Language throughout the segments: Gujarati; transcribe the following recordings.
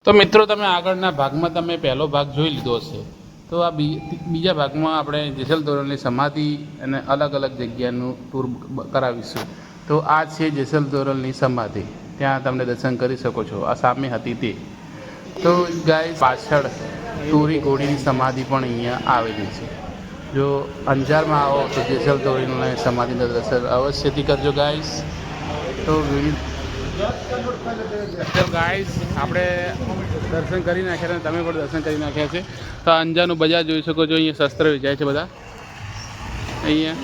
તો મિત્રો તમે આગળના ભાગમાં તમે પહેલો ભાગ જોઈ લીધો હશે. તો આ બીજા ભાગમાં આપણે જેસલ તોરલની સમાધિ અને અલગ અલગ જગ્યાનું ટૂર કરાવીશું. તો આ છે જેસલ તોરલની સમાધિ. ત્યાં તમને દર્શન કરી શકો છો. આ સામે હતી તે. તો ગાય પાછળ તોરી ઘોડીની સમાધિ પણ અહીંયા આવેલી છે. જો અંજારમાં આવો તો જેસલ તોરલની સમાધિના દર્શન અવશ્યથી કરજો ગાઈસ. તો ગાઈસ આપણે દર્શન કરી નાખ્યા અને તમે પણ દર્શન કરી નાખ્યા છે. તો અંજારનું બજાર જોઈ શકો છો. અહીંયા શસ્ત્ર વેચાય છે બધા. અહીંયા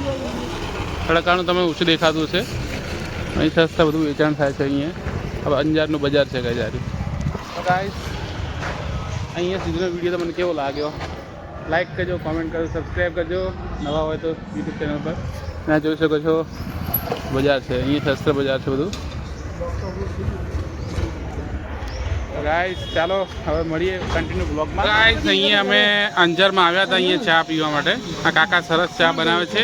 તડકાનું તમે ઓછું દેખાતું છે. અહીં સસ્તા બધું વેચાણ થાય છે. અહીંયા હવે અંજારનું બજાર છે ગાઈસ. તો ગાઈસ અહીંયા સુધીનો વિડીયો તમને કેવો લાગ્યો લાઈક કરજો, કોમેન્ટ કરજો, સબસ્ક્રાઈબ કરજો. નવા હોય તો યુટ્યુબ ચેનલ પર ત્યાં જોઈ શકો છો બજાર છે. અહીંયા શસ્ત્ર બજાર છે બધું. ગાઈસ ચાલો હવે મળીએ કન્ટિન્યુ બ્લોગમાં. ગાઈસ અહીંયા અમે અંજારમાં આવ્યા હતા અહીંયા ચા પીવા માટે. આ કાકા સરસ ચા બનાવે છે.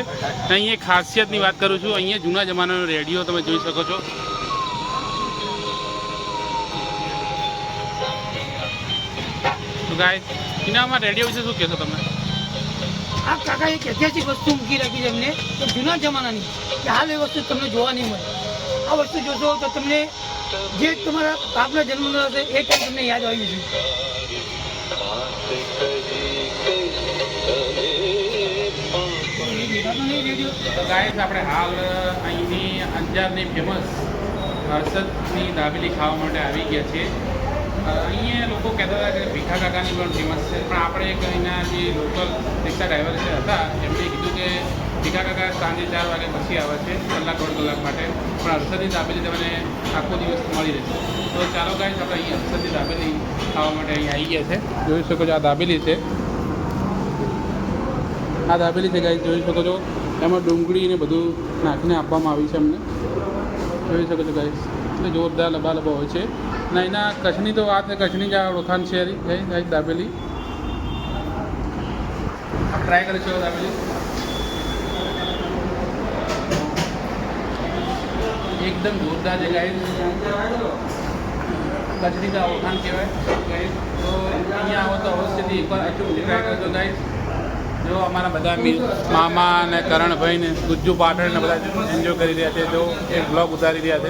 અહીંયા ખાસિયતની વાત કરું છું. અહીંયા જૂના જમાનાનો રેડિયો તમે જોઈ શકો છો. તો ગાઈસ એનામાં રેડિયો વિશે શું કહેશો તમે? આ કાકા એક ઐતિહાસિક વસ્તુ મૂકી રાખી છે એમને કે જૂના જમાનાની કે હાલ એ વસ્તુ તમને જોવા નહીં મળે. આ વસ્તુ જોશો તો તમને જે તમારા બાપના જન્મનો હશે એ ટાઈમ તમને યાદ આવ્યું છે. તો ગાઈસ આપણે હાલ અહીંની અંજારની ફેમસ હર્ષદની દાબેલી ખાવા માટે આવી ગયા છીએ. અહીંયા લોકો કહેતા હતા કે ભીખા કાકાની પણ ફેમસ છે, પણ આપણે એક અહીંના જે લોકલ રિક્ષા ડ્રાઈવર હતા એમણે કીધું કે ભીખા કાકા સાંજે 4 વાગે પછી આવે છે, કલાક 1.5 કલાક માટે, પણ હર્ષદની દાબેલી તમને આખો દિવસ મળી રહેશે. તો ચાલો ગાઈસ આપણે અહીંયા હર્ષદની દાબેલી ખાવા માટે અહીંયા આવી ગયા છે. જોઈ શકો છો આ દાબેલી છે. આ દાબેલી છે ગાઈસ, જોઈ શકો છો. એમાં ડુંગળી ને બધું નાખીને આપવામાં આવ્યું છે અમને. જોઈ શકો છો ગાઈસ. એટલે જોરદાર લબાલબા હોય છે. ના એના કચ્છની તો વાત છે, કચ્છની જ આ ઓળખાણ છે ગાઈસ દાબેલી. ટ્રાય કરીશું દાબેલી. એકદમ જોરદાર છે ગાઈસ. કચ્છની તો ઓળખાણ કહેવાય ગાઈસ. તો અહીંયા આવો તો અવશ્યથી એકવાર અચૂક ટ્રાય કરજો ગાઈસ. જો અમારા બધા મામા અને કરણભાઈ ને ગુજ્જુ પાટણ ને બધા એન્જોય કરી રહ્યા છે. જો એક બ્લોગ ઉતારી રહ્યા છે.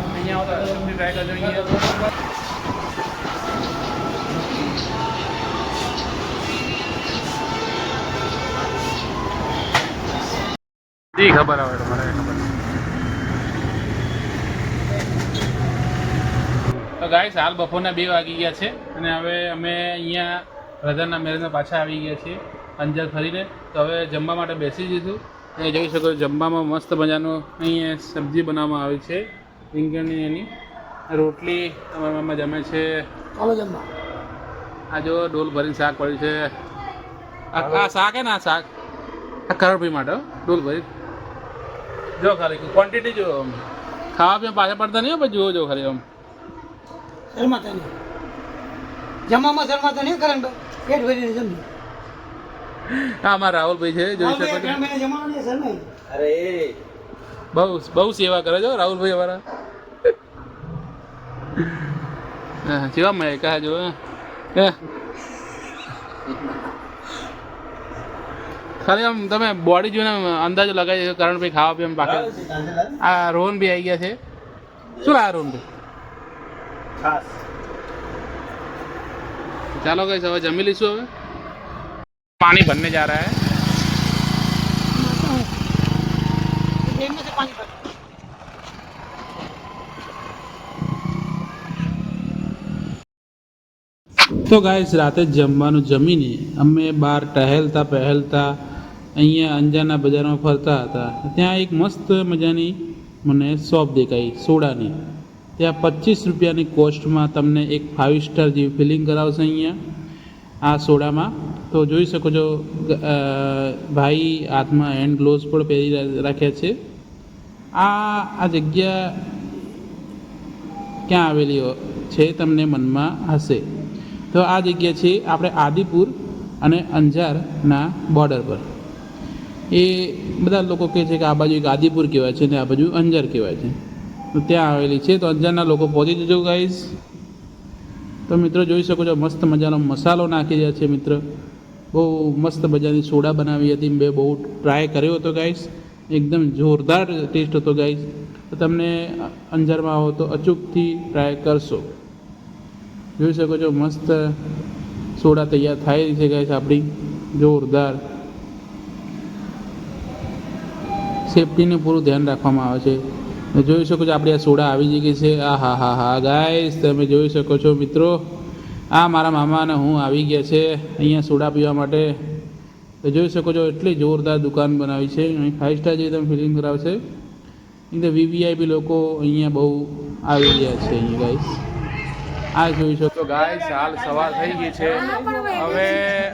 અહીંયા આવો તો અચૂકથી ટ્રાય કરજો. અહીંયા જી ખબર આવે તો મને ખબર. તો ગાઈસ હાલ બપોરના 2 વાગી ગયા છે અને હવે અમે અહીંયા બ્રધરના મેરેજમાં પાછા આવી ગયા છીએ અંજાર ફરીને. તો હવે જમવા માટે બેસી જઈશું. અહીંયા જોઈ શકો છો જમવામાં મસ્ત મજાનું અહીંયા સબ્જી બનાવવામાં આવી છે, રીંગણની એની રોટલી અમારામાં જમે છે. ચાલો જમવા. આ જો ડોલ ભરીને શાક પડ્યું છે. આ શાક હે ને, આ શાક આ કરણભાઈ માટે ડોલ ભરી. જો ખાલી ક્વોન્ટિટી જો, ખાવા પીવા પાછા પડતા નહીં. પછી જુઓ જો ખાલી આમ શરમાતા નહીં, જમવામાં શરમાતા નહીં. કરણભાઈ પેટ ભરીને જમજો. હા અમારા રાહુલભાઈ છે, જોઈ શકો છો. અરે બહુ સેવા કરે છો રાહુલભાઈ અમારા. હા જેવા મેં કહા જો ખાલી આમ તમે બોડી જોઈને અંદાજો લગાવી શકો. કરણભાઈ ખાવા પીવા પાકે. આ રોહન બી આવી ગયા છે. શું લાયા રોહનભાઈ? ચાલો ગઈ હવે જમી લઈશું. હવે पानी भरने जा रहा है. તો ગાઈસ રાતે જમવાનું જમીને અમે બહાર ટહેલતા પહેલતા અહીંયા અંજારના બજારમાં ફરતા હતા. ત્યાં એક મસ્ત મજાની મને શોપ દેખાઈ સોડાની. ત્યાં 25 રૂપિયાની કોસ્ટમાં તમને એક 5 સ્ટાર જેવી ફિલિંગ કરાવશે અહીંયા આ સોડામાં. તો જોઈ શકો છો ભાઈ હાથમાં હેન્ડ ગ્લોવ્સ પણ પહેરી રાખ્યા છે. આ જગ્યા ક્યાં આવેલી છે તમને મનમાં હશે. તો આ જગ્યા છે આપણે આદિપુર અને અંજારના બોર્ડર પર. એ બધા લોકો કહે છે કે આ બાજુ એક આદિપુર કહેવાય છે ને આ બાજુ અંજાર કહેવાય છે. તો ત્યાં આવેલી છે. તો અંજારના લોકો પહોંચી જજો ગાઈસ. તો મિત્રો જોઈ શકો છો મસ્ત મજાનો મસાલો નાખી રહ્યા છે મિત્ર. બહુ મસ્ત મજાની સોડા બનાવી હતી. મેં બહુ ટ્રાય કર્યો હતો ગાઈસ. એકદમ જોરદાર ટેસ્ટ હતો ગાઈસ. તો તમને અંજારમાં આવો તો અચૂકથી ટ્રાય કરશો. જોઈ શકો છો મસ્ત સોડા તૈયાર થાય છે ગાઈસ આપણી. જોરદાર સેફટીનું પૂરું ધ્યાન રાખવામાં આવે છે. જોઈ શકો છો આપણી આ સોડા આવી ગઈ છે. આ હા હા હા ગાઈસ તમે જોઈ શકો છો મિત્રો. આ મારા મામા અને હું આવી ગયા છે અહીંયા સોડા પીવા માટે. તો જોઈ શકો છો એટલી જોરદાર દુકાન બનાવી છે. અહીં 5 સ્ટાર જેવી તમે ફિલિંગ કરાવશે. એટલે વીવીઆઈપી લોકો અહીંયા બહુ આવી ગયા છે અહીંયા ગાઈસ. આ જોઈ શકો ગાઈસ હાલ સવાર થઈ ગઈ છે. હવે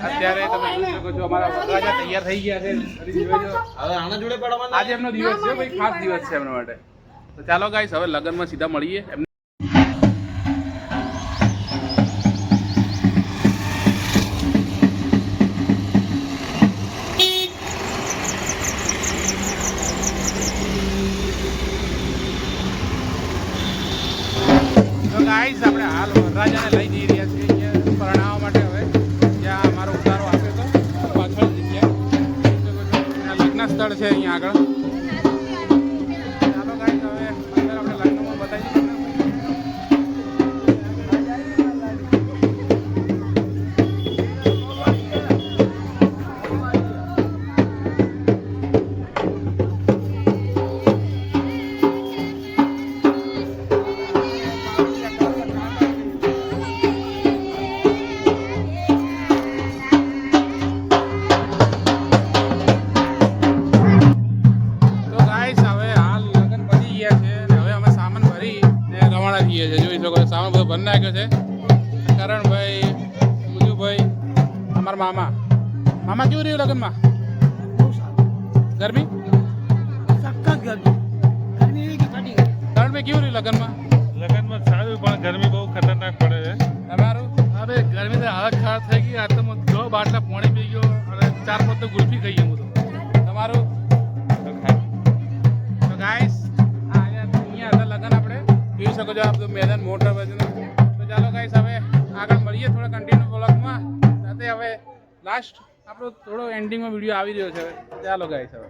અત્યારે તમે જોઈ શકો છો અમારા વરરાજા તૈયાર થઈ ગયા છે. આજે એમનો દિવસ છે ભાઈ, ખાસ દિવસ છે એમના માટે. તો ચાલો ગાઈસ હવે લગ્નમાં સીધા મળીએ. ગાઈસ આપણે હાલ વરરાજાને લઈ જઈ રહ્યા છીએ અહીંયા પરણાવવા માટે. હવે જ્યાં અમારો ઉતારો આપ્યો હતો પાછળ જગ્યા લગ્ન સ્થળ છે અહીંયા આગળ. ચાલો ગાઈસ હવે અંદર આપણે લગ્નમાં બતાવી દઈએ. જોઈ શકો છો સામાન બધો ભરી નાખ્યો છે. કરણભાઈ, મુજુભાઈ, અમારા મામા. મામા કેવું રહ્યું લગ્નમાં? ગરમી? કરણભાઈ કેવું રહ્યું લગ્નમાં? લગ્નમાં સારું પણ ગરમી બહુ ખતરનાક પડે છે. તમારું? હવે ગરમી તો હાલત ખરાબ થઈ ગઈ. આ તો 2 બાટલા પાણી પી ગયો અને 4-5 તો ગુલ્ફી ખાઈ ગયો. તમારું? તો ગાઈસ અહીંયા હતા લગ્ન આપણે જોઈ શકો છો. આ બધું મેદાન મોટર બાજુનું. તો ચાલો ગાઈસ હવે આગળ મળીએ થોડા કન્ટિન્યુ બ્લોગમાં. સાથે હવે લાસ્ટ આપણો થોડો એન્ડિંગમાં વિડીયો આવી રહ્યો છે. ચાલો ગાઈસ હવે